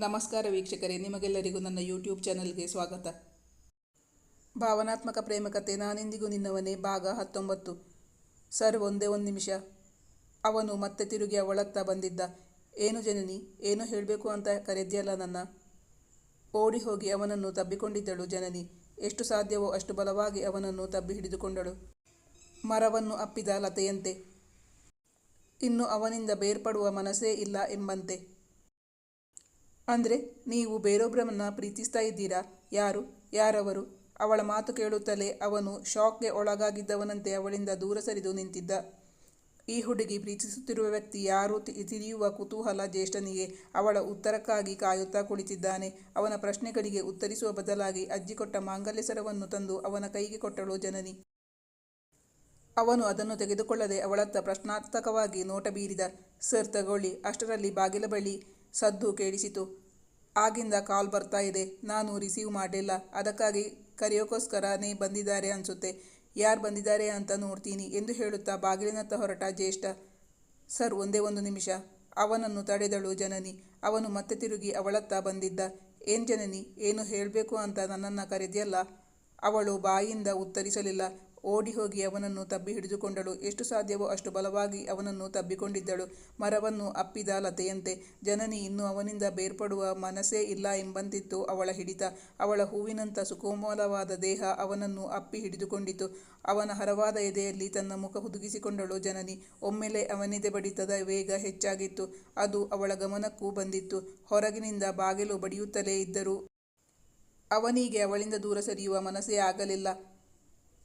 ನಮಸ್ಕಾರ ವೀಕ್ಷಕರೇ, ನಿಮಗೆಲ್ಲರಿಗೂ ನನ್ನ ಯೂಟ್ಯೂಬ್ ಚಾನಲ್ಗೆ ಸ್ವಾಗತ. ಭಾವನಾತ್ಮಕ ಪ್ರೇಮಕತೆ ನಾನೆಂದಿಗೂ ನಿನ್ನವನೇ ಭಾಗ 19. ಸರ್, ಒಂದೇ ಒಂದು ನಿಮಿಷ. ಅವನು ಮತ್ತೆ ತಿರುಗಿ ಅವಳತ್ತ ಬಂದಿದ್ದ. ಏನು ಜನನಿ, ಏನು ಹೇಳಬೇಕು ಅಂತ ಕರೆದ್ಯಲ್ಲ ನನ್ನ? ಓಡಿ ಹೋಗಿ ಅವನನ್ನು ತಬ್ಬಿಕೊಂಡಿದ್ದಳು ಜನನಿ. ಎಷ್ಟು ಸಾಧ್ಯವೋ ಅಷ್ಟು ಬಲವಾಗಿ ಅವನನ್ನು ತಬ್ಬಿ ಹಿಡಿದುಕೊಂಡಳು. ಮರವನ್ನು ಅಪ್ಪಿದ ಲತೆಯಂತೆ. ಇನ್ನು ಅವನಿಂದ ಬೇರ್ಪಡುವ ಮನಸ್ಸೇ ಇಲ್ಲ ಎಂಬಂತೆ. ಅಂದರೆ ನೀವು ಬೇರೊಬ್ಬರನ್ನ ಪ್ರೀತಿಸ್ತಾ ಇದ್ದೀರಾ? ಯಾರವರು? ಅವಳ ಮಾತು ಕೇಳುತ್ತಲೇ ಅವನು ಶಾಕ್ಗೆ ಒಳಗಾಗಿದ್ದವನಂತೆ ಅವಳಿಂದ ದೂರ ಸರಿದು ನಿಂತಿದ್ದ. ಈ ಹುಡುಗಿ ಪ್ರೀತಿಸುತ್ತಿರುವ ವ್ಯಕ್ತಿ ಯಾರು ತಿಳಿಯುವ ಕುತೂಹಲ ಜ್ಯೇಷ್ಠನಿಗೆ. ಅವಳ ಉತ್ತರಕ್ಕಾಗಿ ಕಾಯುತ್ತಾ ಕುಳಿತಿದ್ದಾನೆ. ಅವನ ಪ್ರಶ್ನೆಗಳಿಗೆ ಉತ್ತರಿಸುವ ಬದಲಾಗಿ ಅಜ್ಜಿ ಕೊಟ್ಟ ಮಾಂಗಲ್ಯ ಸರವನ್ನು ತಂದು ಅವನ ಕೈಗೆ ಕೊಟ್ಟಳು ಜನನಿ. ಅವನು ಅದನ್ನು ತೆಗೆದುಕೊಳ್ಳದೆ ಅವಳತ್ತ ಪ್ರಶ್ನಾರ್ಥಕವಾಗಿ ನೋಟ ಬೀರಿದ. ಸರ್, ತಗೊಳ್ಳಿ. ಅಷ್ಟರಲ್ಲಿ ಬಾಗಿಲ ಬಳಿ ಸದ್ದು ಕೇಳಿಸಿತು. ಆಗಿಂದ ಕಾಲ್ ಬರ್ತಾ ಇದೆ, ನಾನು ರಿಸೀವ್ ಮಾಡಲಿಲ್ಲ. ಅದಕ್ಕಾಗಿ ಕರೆಯೋಕ್ಕೋಸ್ಕರನೇ ಬಂದಿದ್ದಾರೆ ಅನ್ಸುತ್ತೆ. ಯಾರು ಬಂದಿದ್ದಾರೆ ಅಂತ ನೋಡ್ತೀನಿ ಎಂದು ಹೇಳುತ್ತಾ ಬಾಗಿಲಿನತ್ತ ಹೊರಟ ಜ್ಯೇಷ್ಠ. ಸರ್, ಒಂದೇ ಒಂದು ನಿಮಿಷ. ಅವನನ್ನು ತಡೆದಳು ಜನನಿ. ಅವನು ಮತ್ತೆ ತಿರುಗಿ ಅವಳತ್ತ ಬಂದಿದ್ದ. ಏನ್ ಜನನಿ, ಏನು ಹೇಳಬೇಕು ಅಂತ ನನ್ನನ್ನು ಕರೆದ್ಯಲ್ಲ? ಅವಳು ಬಾಯಿಂದ ಉತ್ತರಿಸಲಿಲ್ಲ. ಓಡಿ ಹೋಗಿ ಅವನನ್ನು ತಬ್ಬಿ ಹಿಡಿದುಕೊಂಡಳು. ಎಷ್ಟು ಸಾಧ್ಯವೋ ಅಷ್ಟು ಬಲವಾಗಿ ಅವನನ್ನು ತಬ್ಬಿಕೊಂಡಿದ್ದಳು. ಮರವನ್ನು ಅಪ್ಪಿದ ಲತೆಯಂತೆ. ಜನನಿ ಇನ್ನೂ ಅವನಿಂದ ಬೇರ್ಪಡುವ ಮನಸ್ಸೇ ಇಲ್ಲ ಎಂಬಂತಿತ್ತು ಅವಳ ಹಿಡಿತ. ಅವಳ ಹೂವಿನಂಥ ಸುಕೋಮಲವಾದ ದೇಹ ಅವನನ್ನು ಅಪ್ಪಿ ಹಿಡಿದುಕೊಂಡಿತು. ಅವನ ಹರವಾದ ಎದೆಯಲ್ಲಿ ತನ್ನ ಮುಖ ಹುದುಗಿಸಿಕೊಂಡಳು ಜನನಿ. ಒಮ್ಮೆಲೆ ಅವನೆದೆ ಬಡಿತದ ವೇಗ ಹೆಚ್ಚಾಗಿತ್ತು. ಅದು ಅವಳ ಗಮನಕ್ಕೂ ಬಂದಿತ್ತು. ಹೊರಗಿನಿಂದ ಬಾಗಿಲು ಬಡಿಯುತ್ತಲೇ ಇದ್ದರೂ ಅವನಿಗೆ ಅವಳಿಂದ ದೂರ ಸರಿಯುವ ಮನಸ್ಸೇ ಆಗಲಿಲ್ಲ.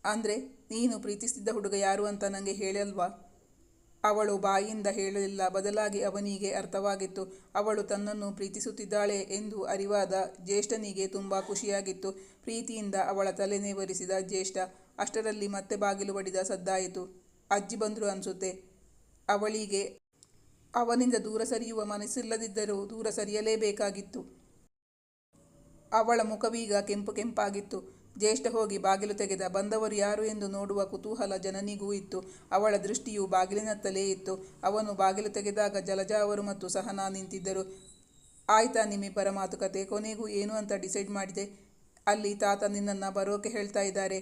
ಅಂದರೆ ನೀನು ಪ್ರೀತಿಸ್ತಿದ್ದ ಹುಡುಗ ಯಾರು ಅಂತ ನನಗೆ ಹೇಳಲ್ವಾ? ಅವಳು ಬಾಯಿಂದ ಹೇಳಲಿಲ್ಲ. ಬದಲಾಗಿ ಅವನಿಗೆ ಅರ್ಥವಾಗಿತ್ತು. ಅವಳು ತನ್ನನ್ನು ಪ್ರೀತಿಸುತ್ತಿದ್ದಾಳೆ ಎಂದು ಅರಿವಾದ ಜ್ಯೇಷ್ಠನಿಗೆ ತುಂಬ ಖುಷಿಯಾಗಿತ್ತು. ಪ್ರೀತಿಯಿಂದ ಅವಳ ತಲೆ ನೇವರಿಸಿದ ಜ್ಯೇಷ್ಠ. ಅಷ್ಟರಲ್ಲಿ ಮತ್ತೆ ಬಾಗಿಲು ಬಡಿದ ಸದ್ದಾಯಿತು. ಅಜ್ಜಿ ಬಂದ್ರು ಅನ್ಸುತ್ತೆ. ಅವಳಿಗೆ ಅವನಿಂದ ದೂರ ಸರಿಯುವ ಮನಸ್ಸಿಲ್ಲದಿದ್ದರೂ ದೂರ ಸರಿಯಲೇಬೇಕಾಗಿತ್ತು. ಅವಳ ಮುಖವೀಗ ಕೆಂಪಾಗಿತ್ತು. ಜ್ಯೇಷ್ಠ ಹೋಗಿ ಬಾಗಿಲು ತೆಗೆದ. ಬಂದವರು ಯಾರು ಎಂದು ನೋಡುವ ಕುತೂಹಲ ಜನನಿಗೂ ಇತ್ತು. ಅವಳ ದೃಷ್ಟಿಯು ಬಾಗಿಲಿನತ್ತಲೇ ಇತ್ತು. ಅವನು ಬಾಗಿಲು ತೆಗೆದಾಗ ಜಲಜಾ ಅವರು ಮತ್ತು ಸಹನಾ ನಿಂತಿದ್ದರು. ಆಯ್ತಾ ನಿಮ್ಮಿಬ್ಬರ ಮಾತುಕತೆ? ಕೊನೆಗೂ ಏನು ಅಂತ ಡಿಸೈಡ್ ಮಾಡಿದೆ? ಅಲ್ಲಿ ತಾತ ನಿನ್ನನ್ನು ಬರೋಕೆ ಹೇಳ್ತಾ ಇದ್ದಾರೆ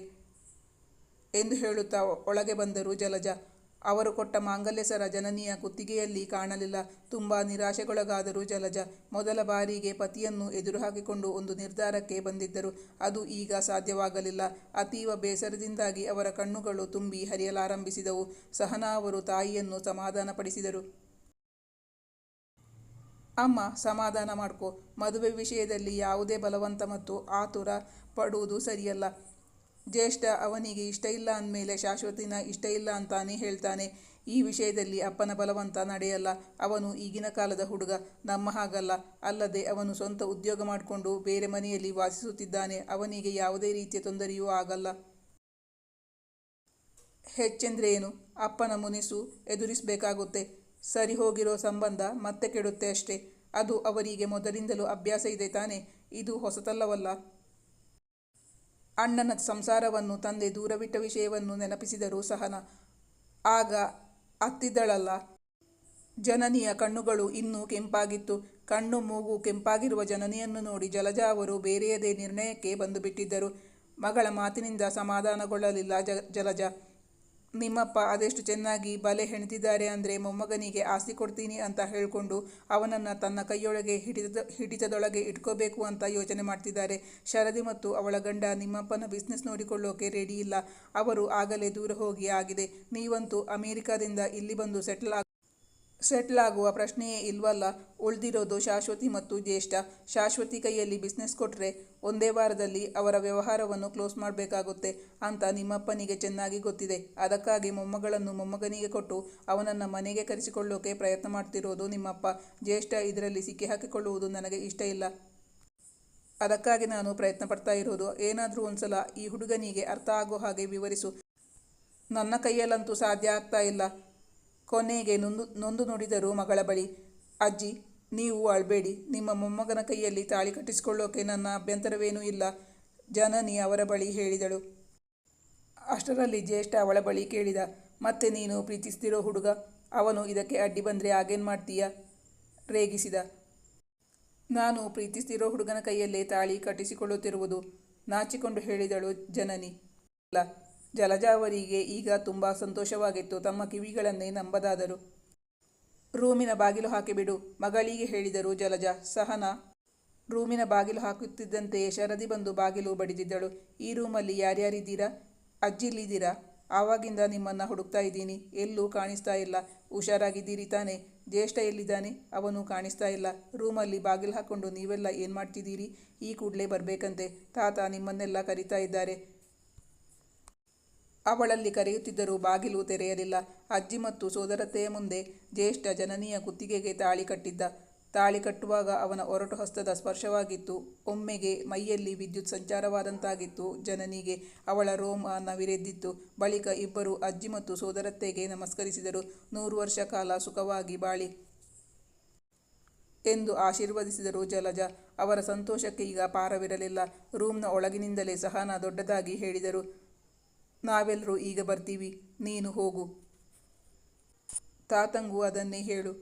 ಎಂದು ಹೇಳುತ್ತಾ ಒಳಗೆ ಬಂದರು ಜಲಜಾ. ಅವರು ಕೊಟ್ಟ ಮಾಂಗಲ್ಯ ಸರ ಜನನಿಯ ಕುತ್ತಿಗೆಯಲ್ಲಿ ಕಾಣಲಿಲ್ಲ. ತುಂಬ ನಿರಾಶೆಗೊಳಗಾದರು ಜಲಜಾ. ಮೊದಲ ಬಾರಿಗೆ ಪತಿಯನ್ನು ಎದುರು ಹಾಕಿಕೊಂಡು ಒಂದು ನಿರ್ಧಾರಕ್ಕೆ ಬಂದಿದ್ದರು. ಅದು ಈಗ ಸಾಧ್ಯವಾಗಲಿಲ್ಲ. ಅತೀವ ಬೇಸರದಿಂದಾಗಿ ಅವರ ಕಣ್ಣುಗಳು ತುಂಬಿ ಹರಿಯಲಾರಂಭಿಸಿದವು. ಸಹನಾ ಅವರು ತಾಯಿಯನ್ನು ಸಮಾಧಾನಪಡಿಸಿದರು. ಅಮ್ಮ, ಸಮಾಧಾನ ಮಾಡ್ಕೊ. ಮದುವೆ ವಿಷಯದಲ್ಲಿ ಯಾವುದೇ ಬಲವಂತ ಮತ್ತು ಆತುರ ಪಡುವುದು ಸರಿಯಲ್ಲ. ಜ್ಯೇಷ್ಠ ಅವನಿಗೆ ಇಷ್ಟ ಇಲ್ಲ ಅಂದಮೇಲೆ ಶಾಶ್ವತಿನ ಇಷ್ಟ ಇಲ್ಲ ಅಂತಾನೆ ಹೇಳ್ತಾನೆ. ಈ ವಿಷಯದಲ್ಲಿ ಅಪ್ಪನ ಬಲವಂತ ನಡೆಯಲ್ಲ. ಅವನು ಈಗಿನ ಕಾಲದ ಹುಡುಗ, ನಮ್ಮ ಹಾಗಲ್ಲ. ಅಲ್ಲದೆ ಅವನು ಸ್ವಂತ ಉದ್ಯೋಗ ಮಾಡಿಕೊಂಡು ಬೇರೆ ಮನೆಯಲ್ಲಿ ವಾಸಿಸುತ್ತಿದ್ದಾನೆ. ಅವನಿಗೆ ಯಾವುದೇ ರೀತಿಯ ತೊಂದರೆಯೂ ಆಗಲ್ಲ. ಹೆಚ್ಚೆಂದ್ರೆ ಏನು? ಅಪ್ಪನ ಮುನಿಸು ಎದುರಿಸಬೇಕಾಗುತ್ತೆ. ಸರಿ ಹೋಗಿರೋ ಸಂಬಂಧ ಮತ್ತೆ ಕೆಡುತ್ತೆ ಅಷ್ಟೇ. ಅದು ಅವರಿಗೆ ಮೊದಲಿಂದಲೂ ಅಭ್ಯಾಸ ಇದೆ ತಾನೆ. ಇದು ಹೊಸತಲ್ಲವಲ್ಲ. ಅಣ್ಣನ ಸಂಸಾರವನ್ನು ತಂದೆ ದೂರವಿಟ್ಟ ವಿಷಯವನ್ನು ನೆನಪಿಸಿದರು ಸಹನಾ. ಆಗ ಅತ್ತಿದ್ದಳಲ್ಲ. ಜನನಿಯ ಕಣ್ಣುಗಳು ಇನ್ನೂ ಕೆಂಪಾಗಿತ್ತು. ಕಣ್ಣು ಮೂಗು ಕೆಂಪಾಗಿರುವ ಜನನಿಯನ್ನು ನೋಡಿ ಜಲಜಾ ಅವರು ಬೇರೆಯದೇ ನಿರ್ಣಯಕ್ಕೆ ಬಂದು ಬಿಟ್ಟಿದ್ದರು. ಮಗಳ ಮಾತಿನಿಂದ ಸಮಾಧಾನಗೊಳ್ಳಲಿಲ್ಲ ಜಲಜಾ. ನಿಮ್ಮಪ್ಪ ಅದೆಷ್ಟು ಚೆನ್ನಾಗಿ ಬಲೆ ಹೆಣೆದಿದ್ದಾರೆ ಅಂದರೆ ಮೊಮ್ಮಗನಿಗೆ ಆಸ್ತಿ ಕೊಡ್ತೀನಿ ಅಂತ ಹೇಳ್ಕೊಂಡು ಅವನನ್ನು ತನ್ನ ಕೈಯೊಳಗೆ ಹಿಡಿತದೊಳಗೆ ಇಟ್ಕೋಬೇಕು ಅಂತ ಯೋಚನೆ ಮಾಡ್ತಿದ್ದಾರೆ. ಶರದಿ ಮತ್ತು ಅವಳ ಗಂಡ ನಿಮ್ಮಪ್ಪನ ಬಿಸ್ನೆಸ್ ನೋಡಿಕೊಳ್ಳೋಕೆ ರೆಡಿ ಇಲ್ಲ. ಅವರು ಆಗಲೇ ದೂರ ಹೋಗಿ ಆಗಿದೆ. ನೀವಂತೂ ಅಮೆರಿಕಾದಿಂದ ಇಲ್ಲಿ ಬಂದು ಸೆಟ್ಲ್ ಆಗುವ ಪ್ರಶ್ನೆಯೇ ಇಲ್ವಲ್ಲ. ಉಳಿದಿರೋದು ಶಾಶ್ವತಿ ಮತ್ತು ಜ್ಯೇಷ್ಠ. ಶಾಶ್ವತಿ ಕೈಯಲ್ಲಿ ಬಿಸ್ನೆಸ್ ಕೊಟ್ಟರೆ ಒಂದೇ ವಾರದಲ್ಲಿ ಅವರ ವ್ಯವಹಾರವನ್ನು ಕ್ಲೋಸ್ ಮಾಡಬೇಕಾಗುತ್ತೆ ಅಂತ ನಿಮ್ಮಪ್ಪನಿಗೆ ಚೆನ್ನಾಗಿ ಗೊತ್ತಿದೆ. ಅದಕ್ಕಾಗಿ ಮೊಮ್ಮಗಳನ್ನು ಮೊಮ್ಮಗನಿಗೆ ಕೊಟ್ಟು ಅವನನ್ನು ಮನೆಗೆ ಕರೆಸಿಕೊಳ್ಳೋಕೆ ಪ್ರಯತ್ನ ಮಾಡ್ತಿರೋದು ನಿಮ್ಮಪ್ಪ. ಜ್ಯೇಷ್ಠ ಇದರಲ್ಲಿ ಸಿಕ್ಕಿ ಹಾಕಿಕೊಳ್ಳುವುದು ನನಗೆ ಇಷ್ಟ ಇಲ್ಲ. ಅದಕ್ಕಾಗಿ ನಾನು ಪ್ರಯತ್ನ ಪಡ್ತಾ ಇರೋದು. ಏನಾದರೂ ಒಂದ್ಸಲ ಈ ಹುಡುಗನಿಗೆ ಅರ್ಥ ಆಗೋ ಹಾಗೆ ವಿವರಿಸು. ನನ್ನ ಕೈಯಲ್ಲಂತೂ ಸಾಧ್ಯ ಆಗ್ತಾ ಇಲ್ಲ. ಕೊನೆಗೆ ನೊಂದು ನುಡಿದರು ಮಗಳ ಬಳಿ. ಅಜ್ಜಿ, ನೀವು ಅಳಬೇಡಿ. ನಿಮ್ಮ ಮೊಮ್ಮಗನ ಕೈಯಲ್ಲಿ ತಾಳಿ ಕಟ್ಟಿಸಿಕೊಳ್ಳೋಕೆ ನನ್ನ ಅಭ್ಯಂತರವೇನೂ ಇಲ್ಲ, ಜನನಿ ಅವರ ಬಳಿ ಹೇಳಿದಳು. ಅಷ್ಟರಲ್ಲಿ ಜ್ಯೇಷ್ಠ ಅವಳ ಬಳಿ ಕೇಳಿದ. ಮತ್ತೆ ನೀನು ಪ್ರೀತಿಸ್ತಿರೋ ಹುಡುಗ, ಅವನು ಇದಕ್ಕೆ ಅಡ್ಡಿ ಬಂದರೆ ಆಗೇನು ಮಾಡ್ತೀಯ? ರೇಗಿಸಿದ. ನಾನು ಪ್ರೀತಿಸ್ತಿರೋ ಹುಡುಗನ ಕೈಯಲ್ಲೇ ತಾಳಿ ಕಟ್ಟಿಸಿಕೊಳ್ಳುತ್ತಿರುವುದು, ನಾಚಿಕೊಂಡು ಹೇಳಿದಳು ಜನನಿ. ಇಲ್ಲ, ಜಲಜ ಅವರಿಗೆ ಈಗ ತುಂಬ ಸಂತೋಷವಾಗಿತ್ತು. ತಮ್ಮ ಕಿವಿಗಳನ್ನೇ ನಂಬದಾದರು. ರೂಮಿನ ಬಾಗಿಲು ಹಾಕಿಬಿಡು, ಮಗಳಿಗೆ ಹೇಳಿದರು ಜಲಜ. ಸಹನಾ ರೂಮಿನ ಬಾಗಿಲು ಹಾಕುತ್ತಿದ್ದಂತೆಯೇ ಶರದಿ ಬಂದು ಬಾಗಿಲು ಬಡಿದಿದ್ದಳು. ಈ ರೂಮಲ್ಲಿ ಯಾರ್ಯಾರಿದ್ದೀರಾ? ಅಜ್ಜಿಲಿದ್ದೀರಾ? ಆವಾಗಿಂದ ನಿಮ್ಮನ್ನು ಹುಡುಕ್ತಾ ಇದ್ದೀನಿ, ಎಲ್ಲೂ ಕಾಣಿಸ್ತಾ ಇಲ್ಲ. ಹುಷಾರಾಗಿದ್ದೀರಿ ತಾನೇ? ಜ್ಯೇಷ್ಠ ಎಲ್ಲಿದ್ದಾನೆ? ಅವನು ಕಾಣಿಸ್ತಾ ಇಲ್ಲ. ರೂಮಲ್ಲಿ ಬಾಗಿಲು ಹಾಕ್ಕೊಂಡು ನೀವೆಲ್ಲ ಏನು ಮಾಡ್ತಿದ್ದೀರಿ? ಈ ಕೂಡಲೇ ಬರಬೇಕಂತೆ. ತಾತ ನಿಮ್ಮನ್ನೆಲ್ಲ ಕರೀತಾ ಇದ್ದಾರೆ. ಅವಳಲ್ಲಿ ಕರೆಯುತ್ತಿದ್ದರೂ ಬಾಗಿಲು ತೆರೆಯಲಿಲ್ಲ. ಅಜ್ಜಿ ಮತ್ತು ಸೋದರತ್ತೆಯ ಮುಂದೆ ಜ್ಯೇಷ್ಠ ಜನನಿಯ ಕುತ್ತಿಗೆಗೆ ತಾಳಿ ಕಟ್ಟಿದ್ದ. ತಾಳಿ ಕಟ್ಟುವಾಗ ಅವನ ಒರಟು ಹಸ್ತದ ಸ್ಪರ್ಶವಾಗಿತ್ತು. ಒಮ್ಮೆಗೆ ಮೈಯಲ್ಲಿ ವಿದ್ಯುತ್ ಸಂಚಾರವಾದಂತಾಗಿತ್ತು ಜನನಿಗೆ. ಅವಳ ರೋಮ ನವಿರೆದ್ದಿತ್ತು. ಬಳಿಕ ಇಬ್ಬರು ಅಜ್ಜಿ ಮತ್ತು ಸೋದರತ್ತೆಗೆ ನಮಸ್ಕರಿಸಿದರು. 100 ವರ್ಷ ಕಾಲ ಸುಖವಾಗಿ ಬಾಳಿ ಎಂದು ಆಶೀರ್ವದಿಸಿದರು ಜಲಜ. ಅವರ ಸಂತೋಷಕ್ಕೆ ಈಗ ಪಾರವಿರಲಿಲ್ಲ. ರೂಮ್ನ ಒಳಗಿನಿಂದಲೇ ಸಹನಾ ದೊಡ್ಡದಾಗಿ ಹೇಳಿದರು, ನಾವೆಲ್ಲರೂ ಈಗ ಬರ್ತೀವಿ, ನೀನು ಹೋಗು. ತಾತಂಗೂ ಅದನ್ನೇ ಹೇಳು,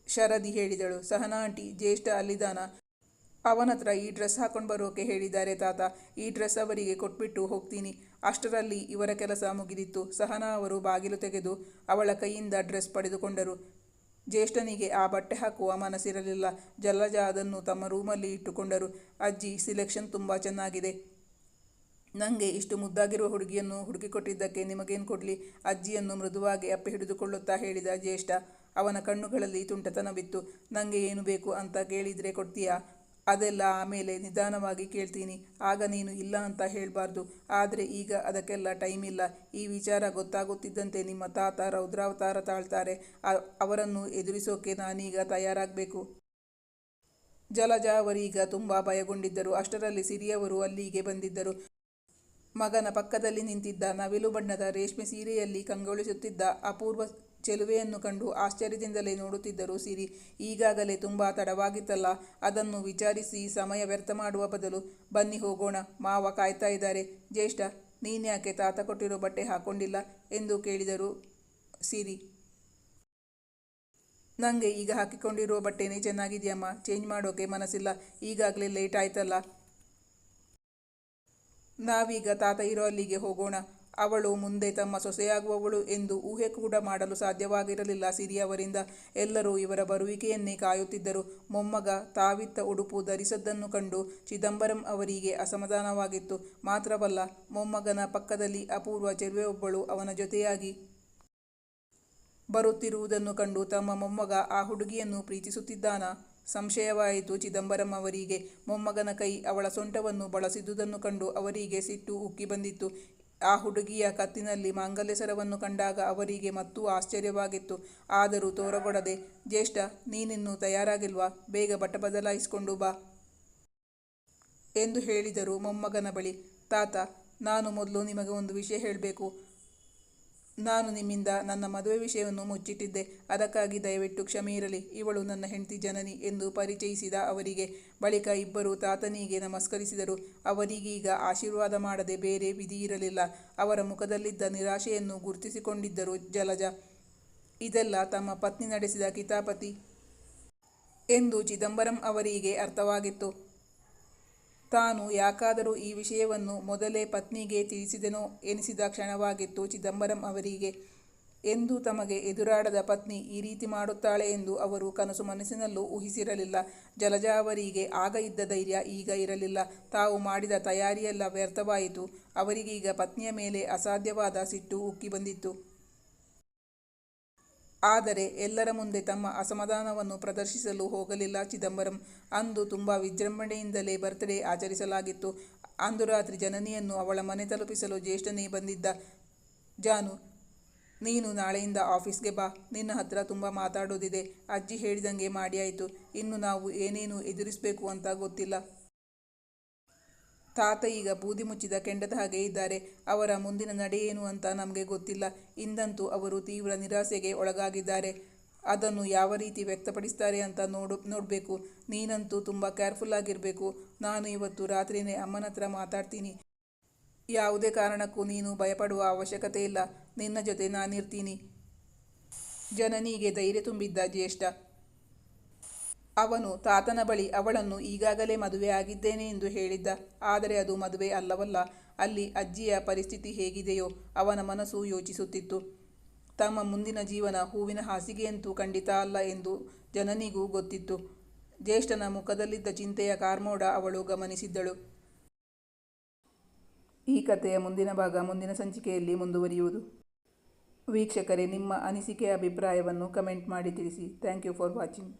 ಶರದಿ ಹೇಳಿದಳು. ಸಹನಾ ಆಂಟಿ, ಜ್ಯೇಷ್ಠ ಅಲ್ಲಿದ್ದಾನ? ಅವನತ್ರ ಈ ಡ್ರೆಸ್ ಹಾಕೊಂಡು ಬರೋಕೆ ಹೇಳಿದ್ದಾರೆ ತಾತ. ಈ ಡ್ರೆಸ್ ಅವರಿಗೆ ಕೊಟ್ಬಿಟ್ಟು ಹೋಗ್ತೀನಿ. ಅಷ್ಟರಲ್ಲಿ ಇವರ ಕೆಲಸ ಮುಗಿದಿತ್ತು. ಸಹನಾ ಅವರು ಬಾಗಿಲು ತೆಗೆದು ಅವಳ ಕೈಯಿಂದ ಡ್ರೆಸ್ ಪಡೆದುಕೊಂಡರು. ಜ್ಯೇಷ್ಠನಿಗೆ ಆ ಬಟ್ಟೆ ಹಾಕುವ ಮನಸ್ಸಿರಲಿಲ್ಲ. ಜಲಜ ಅದನ್ನು ತಮ್ಮ ರೂಮಲ್ಲಿ ಇಟ್ಟುಕೊಂಡರು. ಅಜ್ಜಿ, ಸಿಲೆಕ್ಷನ್ ತುಂಬ ಚೆನ್ನಾಗಿದೆ. ನನಗೆ ಇಷ್ಟು ಮುದ್ದಾಗಿರುವ ಹುಡುಗಿಯನ್ನು ಹುಡುಕಿಕೊಟ್ಟಿದ್ದಕ್ಕೆ ನಿಮಗೇನು ಕೊಡಲಿ? ಅಜ್ಜಿಯನ್ನು ಮೃದುವಾಗಿ ಅಪ್ಪೆ ಹಿಡಿದುಕೊಳ್ಳುತ್ತಾ ಹೇಳಿದ ಜ್ಯೇಷ್ಠ. ಅವನ ಕಣ್ಣುಗಳಲ್ಲಿ ತುಂಟತನವಿತ್ತು. ನನಗೆ ಏನು ಬೇಕು ಅಂತ ಕೇಳಿದರೆ ಕೊಡ್ತೀಯಾ? ಅದೆಲ್ಲ ಆಮೇಲೆ ನಿಧಾನವಾಗಿ ಕೇಳ್ತೀನಿ. ಆಗ ನೀನು ಇಲ್ಲ ಅಂತ ಹೇಳಬಾರ್ದು. ಆದರೆ ಈಗ ಅದಕ್ಕೆಲ್ಲ ಟೈಮ್ ಇಲ್ಲ. ಈ ವಿಚಾರ ಗೊತ್ತಾಗುತ್ತಿದ್ದಂತೆ ನಿಮ್ಮ ತಾತ ರೌದ್ರಾವತಾರ ತಾಳ್ತಾರೆ. ಅವರನ್ನು ಎದುರಿಸೋಕೆ ನಾನೀಗ ತಯಾರಾಗಬೇಕು. ಜಲಜ ಅವರೀಗ ತುಂಬ ಭಯಗೊಂಡಿದ್ದರು. ಅಷ್ಟರಲ್ಲಿ ಸಿರಿಯವರು ಅಲ್ಲಿಗೆ ಬಂದಿದ್ದರು. ಮಗನ ಪಕ್ಕದಲ್ಲಿ ನಿಂತಿದ್ದ ನವಿಲು ಬಣ್ಣದ ರೇಷ್ಮೆ ಸೀರೆಯಲ್ಲಿ ಕಂಗೊಳಿಸುತ್ತಿದ್ದ ಅಪೂರ್ವ ಚೆಲುವೆಯನ್ನು ಕಂಡು ಆಶ್ಚರ್ಯದಿಂದಲೇ ನೋಡುತ್ತಿದ್ದರು ಸಿರಿ. ಈಗಾಗಲೇ ತುಂಬ ತಡವಾಗಿತ್ತಲ್ಲ, ಅದನ್ನು ವಿಚಾರಿಸಿ ಸಮಯ ವ್ಯರ್ಥ ಮಾಡುವ ಬದಲು ಬನ್ನಿ ಹೋಗೋಣ, ಮಾವ ಕಾಯ್ತಾ ಇದ್ದಾರೆ. ಜ್ಯೇಷ್ಠ, ನೀನ್ಯಾಕೆ ತಾತ ಕೊಟ್ಟಿರೋ ಬಟ್ಟೆ ಹಾಕ್ಕೊಂಡಿಲ್ಲ ಎಂದು ಕೇಳಿದರು ಸಿರಿ. ನನಗೆ ಈಗ ಹಾಕಿಕೊಂಡಿರೋ ಬಟ್ಟೆನೇ ಚೆನ್ನಾಗಿದೆಯಮ್ಮ, ಚೇಂಜ್ ಮಾಡೋಕೆ ಮನಸ್ಸಿಲ್ಲ. ಈಗಾಗಲೇ ಲೇಟ್ ಆಯ್ತಲ್ಲ, ನಾವೀಗ ತಾತ ಇರೋ ಅಲ್ಲಿಗೆ ಹೋಗೋಣ. ಅವಳು ಮುಂದೆ ತಮ್ಮ ಸೊಸೆಯಾಗುವವಳು ಎಂದು ಊಹೆ ಕೂಡ ಮಾಡಲು ಸಾಧ್ಯವಾಗಿರಲಿಲ್ಲ ಸಿರಿಯವರಿಂದ. ಎಲ್ಲರೂ ಇವರ ಬರುವಿಕೆಯನ್ನೇ ಕಾಯುತ್ತಿದ್ದರು. ಮೊಮ್ಮಗ ತಾವಿತ್ತ ಉಡುಪು ಧರಿಸದ್ದನ್ನು ಕಂಡು ಚಿದಂಬರಂ ಅವರಿಗೆ ಅಸಮಾಧಾನವಾಗಿತ್ತು. ಮಾತ್ರವಲ್ಲ, ಮೊಮ್ಮಗನ ಪಕ್ಕದಲ್ಲಿ ಅಪೂರ್ವ ಚೆಲುವೆಯೊಬ್ಬಳು ಅವನ ಜೊತೆಯಾಗಿ ಬರುತ್ತಿರುವುದನ್ನು ಕಂಡು ತಮ್ಮ ಮೊಮ್ಮಗ ಆ ಹುಡುಗಿಯನ್ನು ಪ್ರೀತಿಸುತ್ತಿದ್ದಾನಾ? ಸಂಶಯವಾಯಿತು ಚಿದಂಬರಂ ಅವರಿಗೆ. ಮೊಮ್ಮಗನ ಕೈ ಅವಳ ಸೊಂಟವನ್ನು ಬಳಸಿದುದನ್ನು ಕಂಡು ಅವರಿಗೆ ಸಿಟ್ಟು ಉಕ್ಕಿ ಬಂದಿತ್ತು. ಆ ಹುಡುಗಿಯ ಕತ್ತಿನಲ್ಲಿ ಮಾಂಗಲ್ಯ ಸರವನ್ನು ಕಂಡಾಗ ಅವರಿಗೆ ಮತ್ತೂ ಆಶ್ಚರ್ಯವಾಗಿತ್ತು. ಆದರೂ ತೋರಗೊಡದೆ, ಜ್ಯೇಷ್ಠ, ನೀನಿನ್ನೂ ತಯಾರಾಗಿಲ್ವಾ? ಬೇಗ ಬಟ್ಟೆ ಬದಲಾಯಿಸಿಕೊಂಡು ಬಾ ಎಂದು ಹೇಳಿದರು ಮೊಮ್ಮಗನ ಬಳಿ. ತಾತ, ನಾನು ಮೊದಲು ನಿಮಗೆ ಒಂದು ವಿಷಯ ಹೇಳಬೇಕು. ನಾನು ನಿಮ್ಮಿಂದ ನನ್ನ ಮದುವೆ ವಿಷಯವನ್ನು ಮುಚ್ಚಿಟ್ಟಿದ್ದೆ. ಅದಕ್ಕಾಗಿ ದಯವಿಟ್ಟು ಕ್ಷಮೆ ಇರಲಿ. ಇವಳು ನನ್ನ ಹೆಂಡತಿ ಜನನಿ ಎಂದು ಪರಿಚಯಿಸಿದ ಅವರಿಗೆ. ಬಳಿಕ ಇಬ್ಬರು ತಾತನಿಗೆ ನಮಸ್ಕರಿಸಿದರು. ಅವರಿಗೀಗ ಆಶೀರ್ವಾದ ಮಾಡದೆ ಬೇರೆ ವಿಧಿಯಿರಲಿಲ್ಲ. ಅವರ ಮುಖದಲ್ಲಿದ್ದ ನಿರಾಶೆಯನ್ನು ಗುರುತಿಸಿಕೊಂಡಿದ್ದರು ಜಲಜ. ಇದೆಲ್ಲ ತಮ್ಮ ಪತ್ನಿ ನಡೆಸಿದ ಕಿತಾಪತಿ ಎಂದು ಚಿದಂಬರಂ ಅವರಿಗೆ ಅರ್ಥವಾಗಿತ್ತು. ತಾನು ಯಾಕಾದರೂ ಈ ವಿಷಯವನ್ನು ಮೊದಲೇ ಪತ್ನಿಗೆ ತಿಳಿಸಿದೆನೋ ಎನಿಸಿದ ಕ್ಷಣವಾಗಿತ್ತು ಚಿದಂಬರಂ ಅವರಿಗೆ. ಎಂದೂ ತಮಗೆ ಎದುರಾಡದ ಪತ್ನಿ ಈ ರೀತಿ ಮಾಡುತ್ತಾಳೆ ಎಂದು ಅವರು ಕನಸು ಮನಸ್ಸಿನಲ್ಲೂ ಊಹಿಸಿರಲಿಲ್ಲ. ಜಲಜ ಅವರಿಗೆ ಆಗ ಇದ್ದ ಧೈರ್ಯ ಈಗ ಇರಲಿಲ್ಲ. ತಾವು ಮಾಡಿದ ತಯಾರಿಯೆಲ್ಲ ವ್ಯರ್ಥವಾಯಿತು. ಅವರಿಗೀಗ ಪತ್ನಿಯ ಮೇಲೆ ಅಸಾಧ್ಯವಾದ ಸಿಟ್ಟು ಉಕ್ಕಿ ಬಂದಿತ್ತು. ಆದರೆ ಎಲ್ಲರ ಮುಂದೆ ತಮ್ಮ ಅಸಮಾಧಾನವನ್ನು ಪ್ರದರ್ಶಿಸಲು ಹೋಗಲಿಲ್ಲ ಚಿದಂಬರಂ. ಅಂದು ತುಂಬ ವಿಜೃಂಭಣೆಯಿಂದಲೇ ಬರ್ತ್ಡೇ ಆಚರಿಸಲಾಗಿತ್ತು. ಅಂದು ರಾತ್ರಿ ಜನನಿಯನ್ನು ಅವಳ ಮನೆ ತಲುಪಿಸಲು ಜ್ಯೇಷ್ಠನೇ ಬಂದಿದ್ದ. ಜಾನು, ನೀನು ನಾಳೆಯಿಂದ ಆಫೀಸ್ಗೆ ಬಾ. ನಿನ್ನ ಹತ್ರ ತುಂಬ ಮಾತಾಡೋದಿದೆ. ಅಜ್ಜಿ ಹೇಳಿದಂಗೆ ಮಾಡಿಯಾಯಿತು. ಇನ್ನು ನಾವು ಏನೇನು ಎದುರಿಸಬೇಕು ಅಂತ ಗೊತ್ತಿಲ್ಲ. ತಾತ ಈಗ ಬೂದಿ ಮುಚ್ಚಿದ ಕೆಂಡದ ಹಾಗೆ ಇದ್ದಾರೆ. ಅವರ ಮುಂದಿನ ನಡೆಯೇನು ಅಂತ ನಮಗೆ ಗೊತ್ತಿಲ್ಲ. ಇಂದಂತೂ ಅವರು ತೀವ್ರ ನಿರಾಸೆಗೆ ಒಳಗಾಗಿದ್ದಾರೆ. ಅದನ್ನು ಯಾವ ರೀತಿ ವ್ಯಕ್ತಪಡಿಸ್ತಾರೆ ಅಂತ ನೋಡಬೇಕು. ನೀನಂತೂ ತುಂಬ ಕೇರ್ಫುಲ್ ಆಗಿರಬೇಕು. ನಾನು ಇವತ್ತು ರಾತ್ರಿಯೇ ಅಮ್ಮನ ಹತ್ರ ಮಾತಾಡ್ತೀನಿ. ಯಾವುದೇ ಕಾರಣಕ್ಕೂ ನೀನು ಭಯಪಡುವ ಅವಶ್ಯಕತೆ ಇಲ್ಲ. ನಿನ್ನ ಜೊತೆ ನಾನಿರ್ತೀನಿ. ಜನನಿಗೆ ಧೈರ್ಯ ತುಂಬಿದ್ದ ಜ್ಯೇಷ್ಠ. ಅವನು ತಾತನ ಬಳಿ ಅವಳನ್ನು ಈಗಾಗಲೇ ಮದುವೆಯಾಗಿದ್ದೇನೆ ಎಂದು ಹೇಳಿದ್ದ. ಆದರೆ ಅದು ಮದುವೆ ಅಲ್ಲವಲ್ಲ. ಅಲ್ಲಿ ಅಜ್ಜಿಯ ಪರಿಸ್ಥಿತಿ ಹೇಗಿದೆಯೋ ಅವನ ಮನಸ್ಸು ಯೋಚಿಸುತ್ತಿತ್ತು. ತಮ್ಮ ಮುಂದಿನ ಜೀವನ ಹೂವಿನ ಹಾಸಿಗೆಯಂತೂ ಖಂಡಿತ ಅಲ್ಲ ಎಂದು ಜನನಿಗೂ ಗೊತ್ತಿತ್ತು. ಜ್ಯೇಷ್ಠನ ಮುಖದಲ್ಲಿದ್ದ ಚಿಂತೆಯ ಕಾರ್ಮೋಡ ಅವಳು ಗಮನಿಸಿದ್ದಳು. ಈ ಕಥೆಯ ಮುಂದಿನ ಭಾಗ ಮುಂದಿನ ಸಂಚಿಕೆಯಲ್ಲಿ ಮುಂದುವರಿಯುವುದು. ವೀಕ್ಷಕರೇ, ನಿಮ್ಮ ಅನಿಸಿಕೆ ಅಭಿಪ್ರಾಯವನ್ನು ಕಮೆಂಟ್ ಮಾಡಿ ತಿಳಿಸಿ. Thank you for watching.